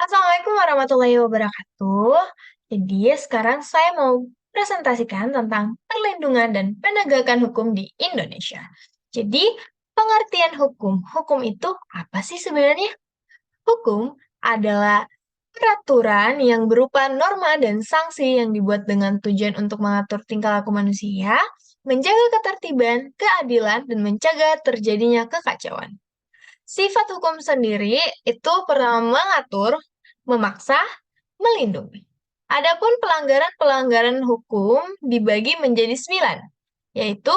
Assalamualaikum warahmatullahi wabarakatuh. Jadi sekarang saya mau presentasikan tentang perlindungan dan penegakan hukum di Indonesia. Jadi pengertian hukum. Hukum itu apa sih sebenarnya? Hukum adalah peraturan yang berupa norma dan sanksi yang dibuat dengan tujuan untuk mengatur tingkah laku manusia, menjaga ketertiban, keadilan, dan mencegah terjadinya kekacauan. Sifat hukum sendiri itu pertama mengatur, memaksa, melindungi. Adapun pelanggaran-pelanggaran hukum dibagi menjadi 9, yaitu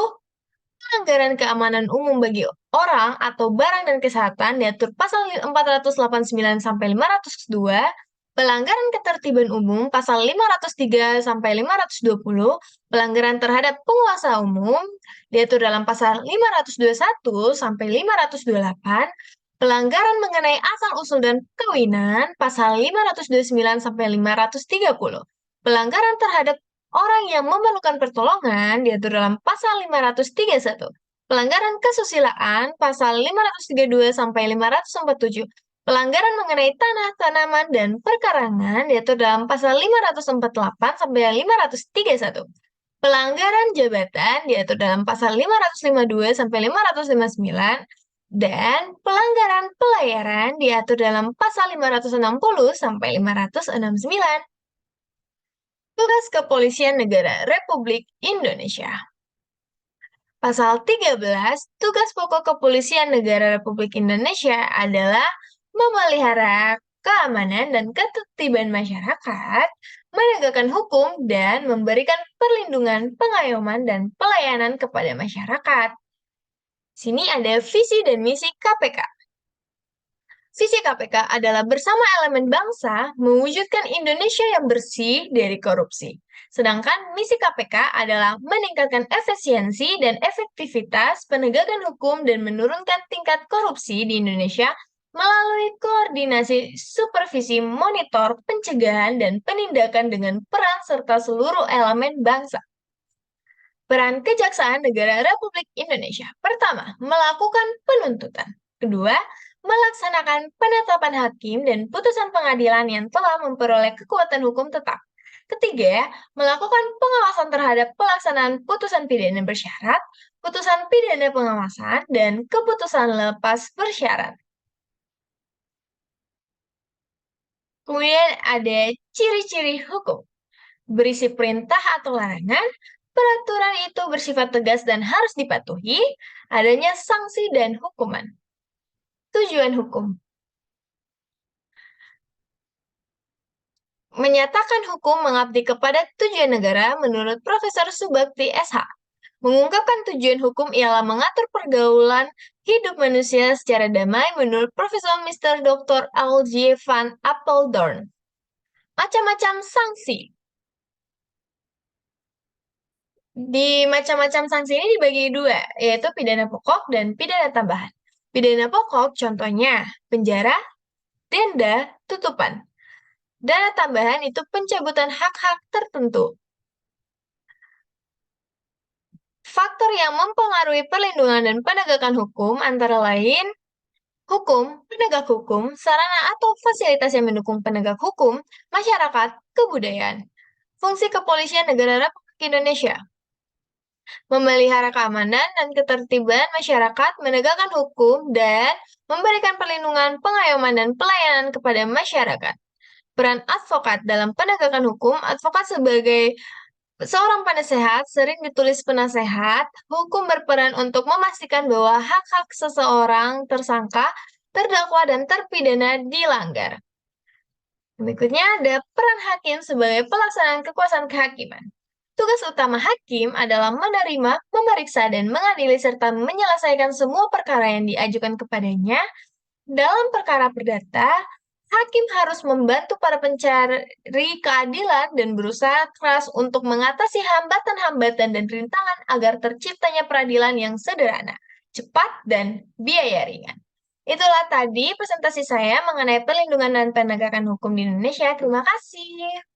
pelanggaran keamanan umum bagi orang atau barang dan kesehatan diatur pasal 489 sampai 502, pelanggaran ketertiban umum pasal 503 sampai 520, pelanggaran terhadap penguasa umum diatur dalam pasal 521 sampai 528, pelanggaran mengenai asal-usul dan perkawinan pasal 529 sampai 530, pelanggaran terhadap orang yang memerlukan pertolongan diatur dalam pasal 531. Pelanggaran kesusilaan pasal 532 sampai 547. Pelanggaran mengenai tanah, tanaman, dan perkarangan diatur dalam pasal 548 sampai 531. Pelanggaran jabatan diatur dalam pasal 552 sampai 559 dan pelanggaran pelayaran diatur dalam pasal 560 sampai 569. Tugas Kepolisian Negara Republik Indonesia. Pasal 13, tugas pokok Kepolisian Negara Republik Indonesia adalah memelihara keamanan dan ketertiban masyarakat, menegakkan hukum, dan memberikan perlindungan, pengayoman, dan pelayanan kepada masyarakat. Sini ada visi dan misi KPK. Visi KPK adalah bersama elemen bangsa mewujudkan Indonesia yang bersih dari korupsi. Sedangkan misi KPK adalah meningkatkan efisiensi dan efektivitas penegakan hukum dan menurunkan tingkat korupsi di Indonesia melalui koordinasi, supervisi, monitor, pencegahan, dan penindakan dengan peran serta seluruh elemen bangsa. Peran Kejaksaan Negara Republik Indonesia. Pertama, melakukan penuntutan. Kedua, melaksanakan penetapan hakim dan putusan pengadilan yang telah memperoleh kekuatan hukum tetap. Ketiga, melakukan pengawasan terhadap pelaksanaan putusan pidana bersyarat, putusan pidana pengawasan, dan keputusan lepas bersyarat. Kemudian ada ciri-ciri hukum. Berisi perintah atau larangan, peraturan itu bersifat tegas dan harus dipatuhi, adanya sanksi dan hukuman. Tujuan hukum. Menyatakan hukum mengabdi kepada tujuan negara menurut Profesor Subakti SH. Mengungkapkan tujuan hukum ialah mengatur pergaulan hidup manusia secara damai menurut Profesor Mr. Dr. L.J. van Apeldoorn. Macam-macam sanksi. Di macam-macam sanksi ini dibagi dua, yaitu pidana pokok dan pidana tambahan. Pidana pokok contohnya penjara, denda, tutupan. Dana tambahan itu pencabutan hak-hak tertentu. Faktor yang mempengaruhi perlindungan dan penegakan hukum antara lain hukum, penegak hukum, sarana atau fasilitas yang mendukung penegak hukum, masyarakat, kebudayaan. Fungsi Kepolisian Negara Republik Indonesia. Memelihara keamanan dan ketertiban masyarakat, menegakkan hukum, dan memberikan perlindungan, pengayoman, dan pelayanan kepada masyarakat. Peran advokat dalam penegakan hukum, advokat sebagai seorang penasehat sering ditulis penasehat, hukum berperan untuk memastikan bahwa hak-hak seseorang tersangka, terdakwa, dan terpidana dilanggar. Berikutnya ada peran hakim sebagai pelaksanaan kekuasaan kehakiman. Tugas utama hakim adalah menerima, memeriksa, dan mengadili serta menyelesaikan semua perkara yang diajukan kepadanya. Dalam perkara perdata, hakim harus membantu para pencari keadilan dan berusaha keras untuk mengatasi hambatan-hambatan dan rintangan agar terciptanya peradilan yang sederhana, cepat, dan biaya ringan. Itulah tadi presentasi saya mengenai perlindungan dan penegakan hukum di Indonesia. Terima kasih.